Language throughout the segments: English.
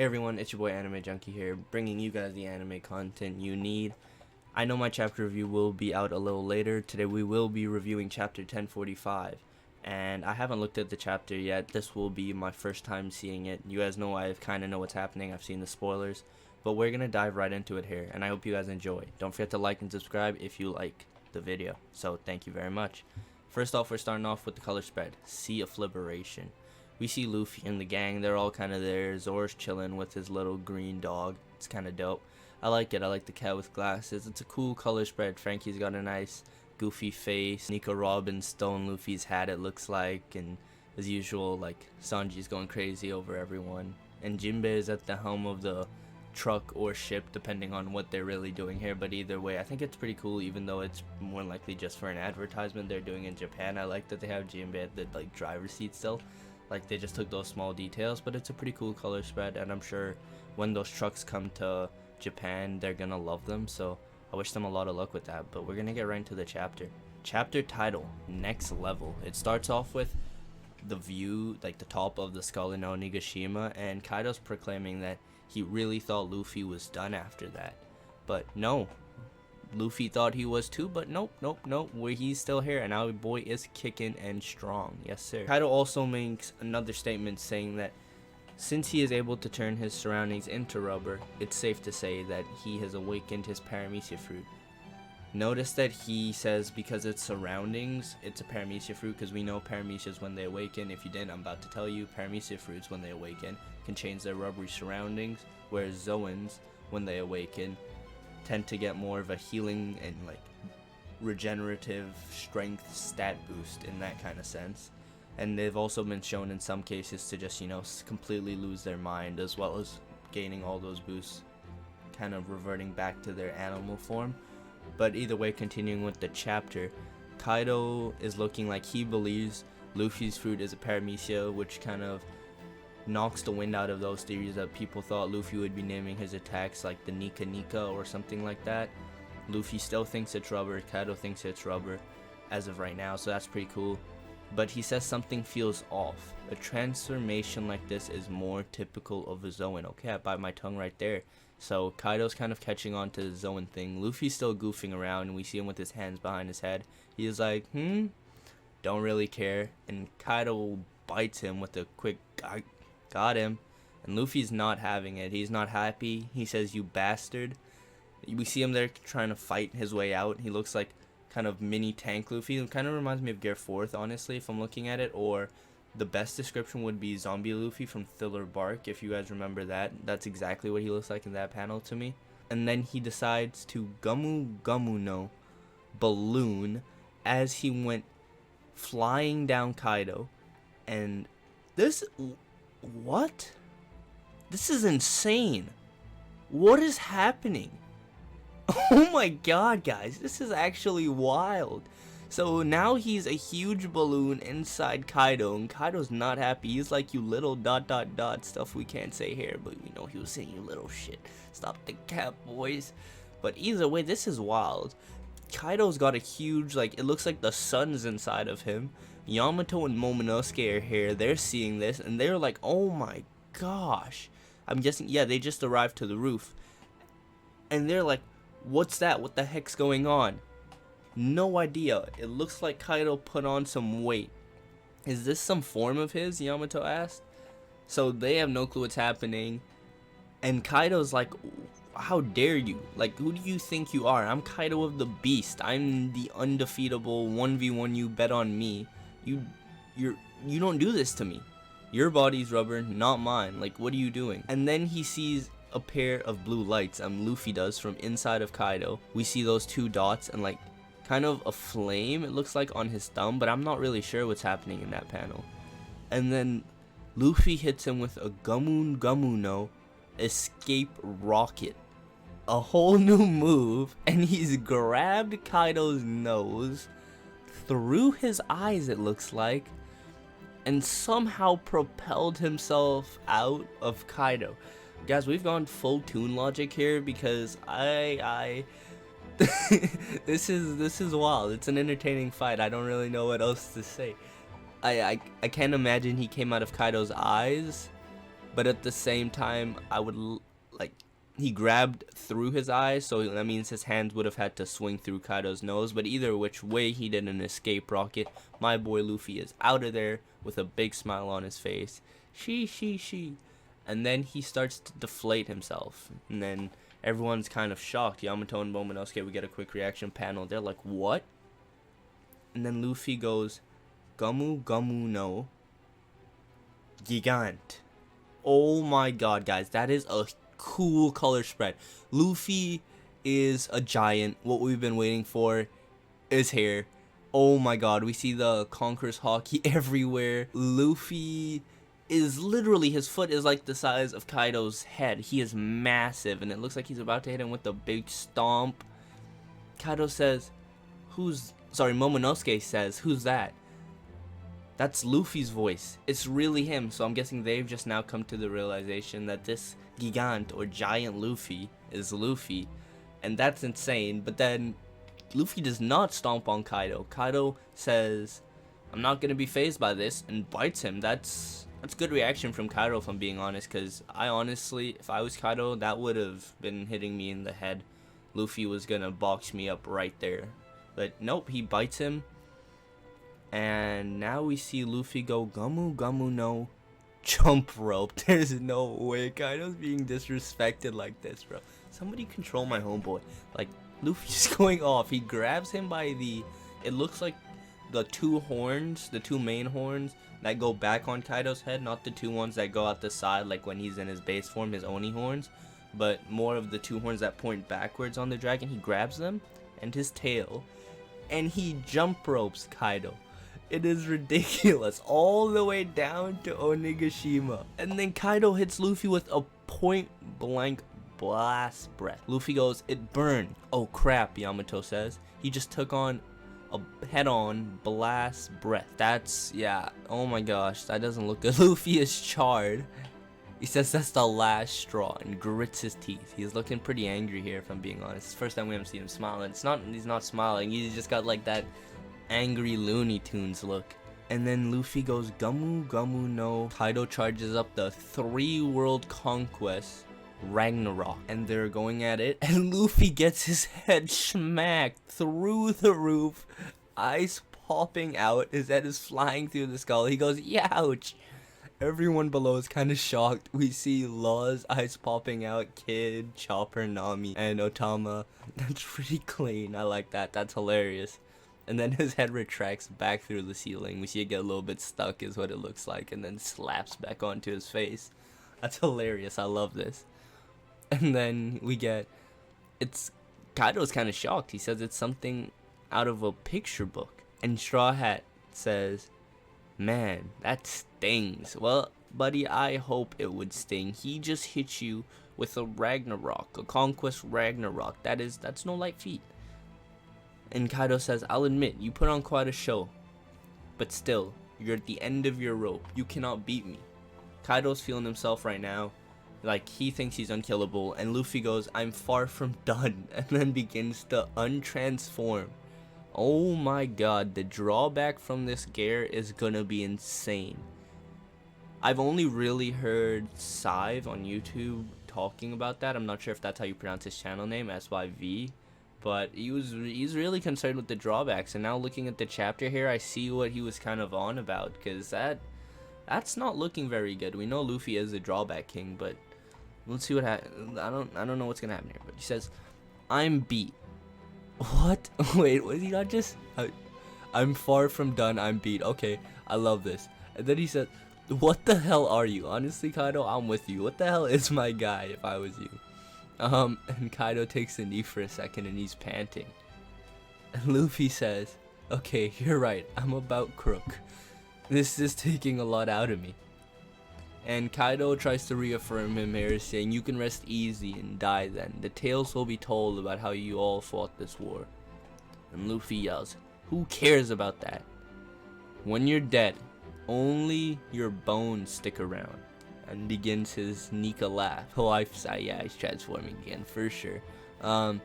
Hey everyone, it's your boy Anime Junkie here, bringing you guys the anime content you need. I know my chapter review will be out a little later. Today we will be reviewing chapter 1045, and I haven't looked at the chapter yet. This will be my first time seeing it. You guys know I kind of know what's happening. I've seen the spoilers, but we're going to dive right into it here, and I hope you guys enjoy. Don't forget to like and subscribe if you like the video, so thank you very much. First off, we're starting off with the color spread, Sea of Liberation. We see Luffy and the gang, they're all kind of there. Zora's chilling with his little green dog. It's kind of dope. I like it. I like the cat with glasses. It's a cool color spread. Frankie's got a nice goofy face. Nico Robin stole Luffy's hat, it looks like. And as usual, like, Sanji's going crazy over everyone. And Jinbei is at the helm of the truck or ship, depending on what they're really doing here. But either way, I think it's pretty cool, even though it's more likely just for an advertisement they're doing in Japan. I like that they have Jinbei at the driver's seat still. Like, they just took those small details, but it's a pretty cool color spread, and I'm sure when those trucks come to Japan, they're gonna love them, so I wish them a lot of luck with that. But we're gonna get right into the chapter. Chapter title, Next Level. It starts off with the view, like the top of the skull in Onigashima, and Kaido's proclaiming that he really thought Luffy was done after that. But no. Luffy thought he was too, but nope, he's still here, and our boy is kicking and strong. Yes, sir. Kaido also makes another statement saying that since he is able to turn his surroundings into rubber, it's safe to say that he has awakened his paramecia fruit. Notice that he says because it's surroundings, it's a paramecia fruit, because we know paramecias when they awaken. If you didn't, I'm about to tell you, paramecia fruits when they awaken can change their rubbery surroundings, whereas Zoans, when they awaken, tend to get more of a healing and like regenerative strength stat boost in that kind of sense. And they've also been shown in some cases to just, you know, completely lose their mind, as well as gaining all those boosts, kind of reverting back to their animal form. But either way, continuing with the chapter, Kaido is looking like he believes Luffy's fruit is a paramecia, which kind of knocks the wind out of those theories that people thought Luffy would be naming his attacks like the Nika Nika or something like that. Luffy still thinks it's rubber, Kaido thinks it's rubber as of right now, so that's pretty cool. But he says something feels off. A transformation like this is more typical of a Zoan. Okay, I bite my tongue right there. So Kaido's kind of catching on to the Zoan thing. Luffy's still goofing around, and we see him with his hands behind his head. He's like, don't really care. And Kaido bites him with a quick got him, and Luffy's not having it. He's not happy. He says, "You bastard." We see him there trying to fight his way out. He looks like kind of mini tank Luffy. It kind of reminds me of Gear 4th, honestly, if I'm looking at it. Or the best description would be Zombie Luffy from Thriller Bark, if you guys remember that. That's exactly what he looks like in that panel to me. And then he decides to Gamu no balloon as he went flying down Kaido. And this... what? This is insane. What is happening? Oh my god, guys, this is actually wild. So now he's a huge balloon inside Kaido, and Kaido's not happy. He's like, you little ... stuff we can't say here, but we know he was saying you little shit. Stop the cap, boys. But either way, this is wild. Kaido's got a huge, like, it looks like the sun's inside of him. Yamato and Momonosuke are here. They're seeing this, and they're like, oh my gosh. I'm guessing, yeah, they just arrived to the roof. And they're like, what's that? What the heck's going on? No idea. It looks like Kaido put on some weight. Is this some form of his? Yamato asked. So they have no clue what's happening. And Kaido's like, how dare you? Like, who do you think you are? I'm Kaido of the Beast. I'm the undefeatable 1v1. You bet on me. You don't do this to me. Your body's rubber, not mine. Like, what are you doing? And then he sees a pair of blue lights, Luffy does, from inside of Kaido. We see those two dots and like kind of a flame, it looks like, on his thumb, but I'm not really sure what's happening in that panel. And then Luffy hits him with a Gamu no escape rocket. A whole new move, and he's grabbed Kaido's nose through his eyes, it looks like, and somehow propelled himself out of Kaido. Guys, we've gone full Toon logic here, because this is wild. It's an entertaining fight. I don't really know what else to say. I can't imagine he came out of Kaido's eyes but at the same time, like, he grabbed through his eyes, so that means his hands would have had to swing through Kaido's nose, but either which way, he did an escape rocket. My boy Luffy is out of there with a big smile on his face. She. And then he starts to deflate himself, and then everyone's kind of shocked. Yamato and Momonosuke, we get a quick reaction panel. They're like, what? And then Luffy goes, Gomu Gomu no Gigant. Oh my god, guys, that is a cool color spread. Luffy is a giant. What we've been waiting for is here. Oh my god, we see the Conqueror's haki everywhere. Luffy is literally, his foot is like the size of Kaido's head. He is massive, and it looks like he's about to hit him with a big stomp. Kaido says, Momonosuke says, who's that? That's Luffy's voice. It's really him. So I'm guessing they've just now come to the realization that this Gigant or giant Luffy is Luffy, and that's insane. But then Luffy does not stomp on Kaido. Kaido says, I'm not gonna be fazed by this, and bites him. That's good reaction from Kaido, if I'm being honest, because I honestly, if I was Kaido, that would have been hitting me in the head. Luffy was gonna box me up right there. But nope, he bites him. And now we see Luffy go Gomu Gomu no jump rope. There's no way Kaido's being disrespected like this, bro. Somebody control my homeboy. Like, Luffy's going off. He grabs him by it looks like the two main horns that go back on Kaido's head, not the two ones that go out the side like when he's in his base form, his Oni horns, but more of the two horns that point backwards on the dragon. He grabs them and his tail, and he jump ropes Kaido. It is ridiculous, all the way down to Onigashima. And then Kaido hits Luffy with a point blank blast breath. Luffy goes, it burned. Oh crap, Yamato says. He just took on a head-on blast breath. That's, yeah, oh my gosh, that doesn't look good. Luffy is charred. He says that's the last straw and grits his teeth. He's looking pretty angry here, if I'm being honest. It's the first time we haven't seen him smile. And he's not smiling. He's just got like that angry Looney Tunes look. And then Luffy goes Gomu Gomu no. Kaido charges up the 3 world conquest Ragnarok, and they're going at it, and Luffy gets his head smacked through the roof, ice popping out, his head is flying through the skull. He goes, youch. Everyone below is kind of shocked. We see Law's eyes popping out, Kid, Chopper, Nami, and Otama. That's pretty clean. I like that. That's hilarious. And then his head retracts back through the ceiling. We see it get a little bit stuck is what it looks like, and then slaps back onto his face. That's hilarious. I love this. And then we get, Kaido's kind of shocked. He says it's something out of a picture book. And Straw Hat says, man, that stings. Well, buddy, I hope it would sting. He just hit you with a Ragnarok, a Conquest Ragnarok. That's no light feat. And Kaido says, I'll admit, you put on quite a show. But still, you're at the end of your rope. You cannot beat me. Kaido's feeling himself right now. Like, he thinks he's unkillable. And Luffy goes, I'm far from done. And then begins to untransform. Oh my god, the drawback from this gear is gonna be insane. I've only really heard Sive on YouTube talking about that. I'm not sure if that's how you pronounce his channel name, SYV. But he's really concerned with the drawbacks. And now looking at the chapter here, I see what he was kind of on about. Because that's not looking very good. We know Luffy is the drawback king, but let's see what happens. I don't know what's gonna happen here. But he says, I'm beat. What? Wait, was he not just... I'm far from done, I'm beat. Okay, I love this. And then he said, what the hell are you? Honestly, Kaido, I'm with you. What the hell is my guy if I was you? And Kaido takes a knee for a second and he's panting. And Luffy says, okay, you're right, I'm about crook. This is taking a lot out of me. And Kaido tries to reaffirm him here, saying, you can rest easy and die then. The tales will be told about how you all fought this war. And Luffy yells, who cares about that? When you're dead, only your bones stick around. And begins his Nika laugh. Oh, yeah, he's transforming again, for sure. And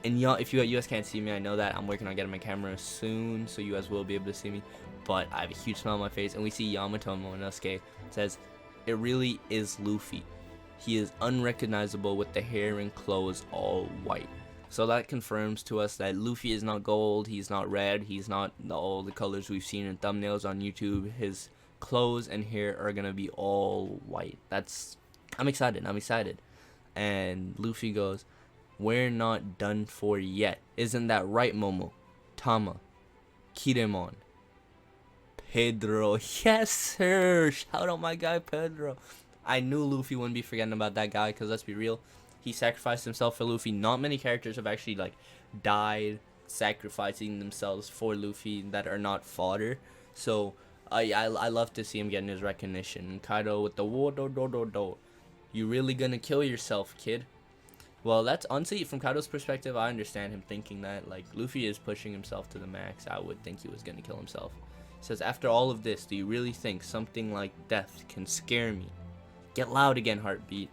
y'all, if you guys can't see me, I know that. I'm working on getting my camera soon, so you guys will be able to see me. But I have a huge smile on my face, and we see Yamato and Momonosuke says, it really is Luffy. He is unrecognizable with the hair and clothes all white. So that confirms to us that Luffy is not gold, he's not red, he's not all the colors we've seen in thumbnails on YouTube. His clothes and hair are gonna be all white. I'm excited. And Luffy goes, "We're not done for yet. Isn't that right, Momo? Tama, Kiremon, Pedro." Yes, sir. Shout out my guy Pedro. I knew Luffy wouldn't be forgetting about that guy, because let's be real, he sacrificed himself for Luffy. Not many characters have actually like died sacrificing themselves for Luffy that are not fodder. So I love to see him getting his recognition. Kaido with the wo do do do do. You really gonna kill yourself, kid? Well, that's honestly, from Kaido's perspective, I understand him thinking that. Like, Luffy is pushing himself to the max. I would think he was gonna kill himself. He says, "After all of this, do you really think something like death can scare me? Get loud again, heartbeat."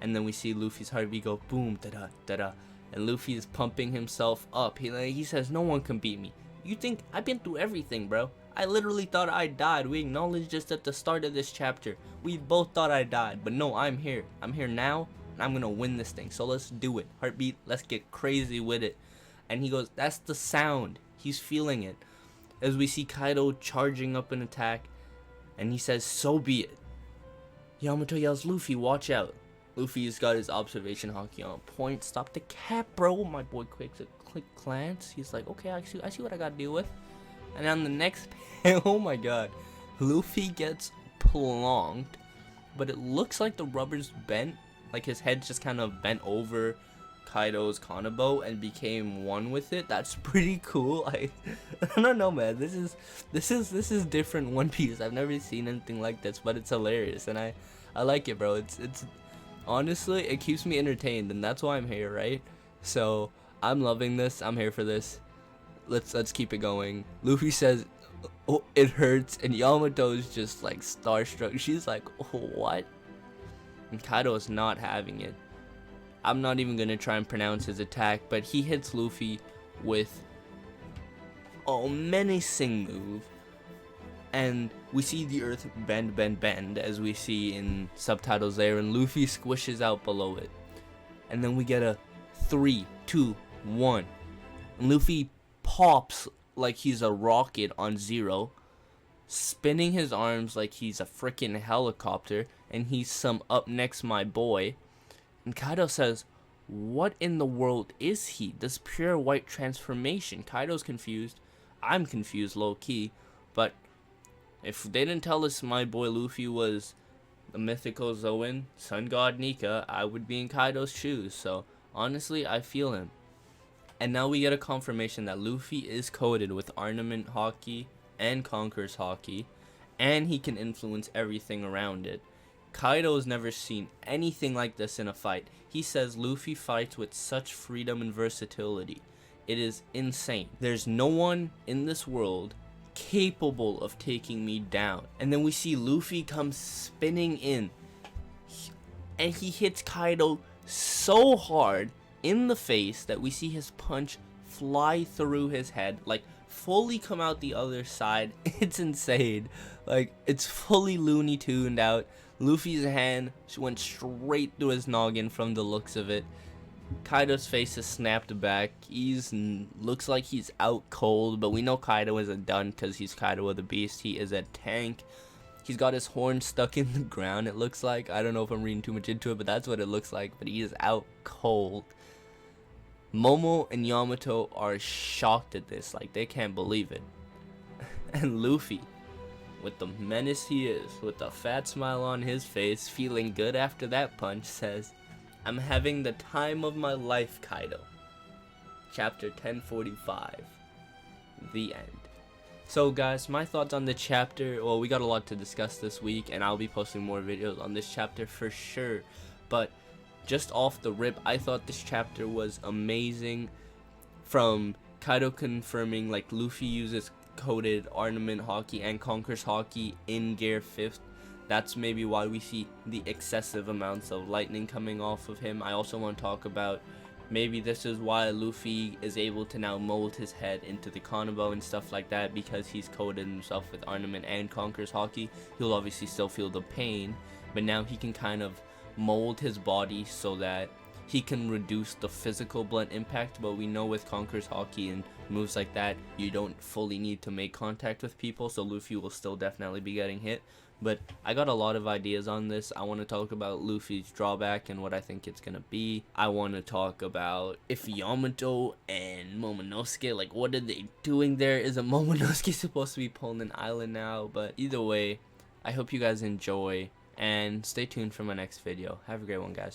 And then we see Luffy's heartbeat go boom, da-da, da-da. And Luffy is pumping himself up. He says, "No one can beat me." You think? I've been through everything, bro. I literally thought I died. We acknowledged just at the start of this chapter. We both thought I died. But no, I'm here. I'm here now. And I'm going to win this thing. So let's do it. Heartbeat, let's get crazy with it. And he goes, that's the sound. He's feeling it. As we see Kaido charging up an attack. And he says, "So be it." Yamato yells, "Luffy, watch out." Luffy's got his observation haki on point. "Stop the cap, bro." My boy quicks a quick glance. He's like, "Okay, I see what I gotta deal with." And on the next oh my god, Luffy gets plonked, but it looks like the rubber's bent. Like his head's just kind of bent over Kaido's Kanabo and became one with it. That's pretty cool. I don't know, man. This is different One Piece. I've never seen anything like this, but it's hilarious, and I like it, bro. It's honestly, it keeps me entertained, and that's why I'm here, right? So I'm loving this. I'm here for this. Let's keep it going. Luffy says, "Oh, it hurts," and Yamato's just like starstruck. She's like, "Oh, what?" And Kaido is not having it. I'm not even gonna try and pronounce his attack, but he hits Luffy with a menacing move, and we see the earth bend as we see in subtitles there, and Luffy squishes out below it. And then we get a 3, 2, 1, and Luffy pops like he's a rocket on Zero, spinning his arms like he's a freaking helicopter, and he's some up next my boy. And Kaido says, "What in the world is he? This pure white transformation." Kaido's confused. I'm confused low key, but if they didn't tell us my boy Luffy was the mythical Zoan, Sun God Nika, I would be in Kaido's shoes. So honestly, I feel him. And now we get a confirmation that Luffy is coded with Armament Haki and Conqueror's Haki, and he can influence everything around it. Kaido's never seen anything like this in a fight. He says Luffy fights with such freedom and versatility. It is insane. There's no one in this world capable of taking me down. And then we see Luffy come spinning in, and he hits Kaido so hard in the face that we see his punch fly through his head, like fully come out the other side. It's insane. Like, it's fully Looney Tuned out. Luffy's hand went straight through his noggin from the looks of it. Kaido's face is snapped back. Looks like he's out cold, but we know Kaido isn't done because he's Kaido the Beast. He is a tank. He's got his horn stuck in the ground, it looks like. I don't know if I'm reading too much into it, but that's what it looks like. But he is out cold. Momo and Yamato are shocked at this, like they can't believe it. And Luffy, with the menace he is, with a fat smile on his face, feeling good after that punch, says, "I'm having the time of my life, Kaido." Chapter 1045. The end. So guys, my thoughts on the chapter. Well, we got a lot to discuss this week, and I'll be posting more videos on this chapter for sure. But just off the rip, I thought this chapter was amazing. From Kaido confirming like Luffy uses coded Armament Haki and Conqueror's Haki in Gear 5th. That's maybe why we see the excessive amounts of lightning coming off of him. I also want to talk about Maybe this is why Luffy is able to now mold his head into the Kanabo and stuff like that, because he's coated himself with ornament and conquers haki. He'll obviously still feel the pain, but now he can kind of mold his body so that he can reduce the physical blunt impact. But we know with Conqueror's haki and moves like that, you don't fully need to make contact with people, so Luffy will still definitely be getting hit. But I got a lot of ideas on this. I want to talk about Luffy's drawback and what I think it's gonna be. I want to talk about if Yamato and Momonosuke, like, what are they doing there? Isn't Momonosuke supposed to be pulling an island now? But either way, I hope you guys enjoy, and stay tuned for my next video. Have a great one, guys.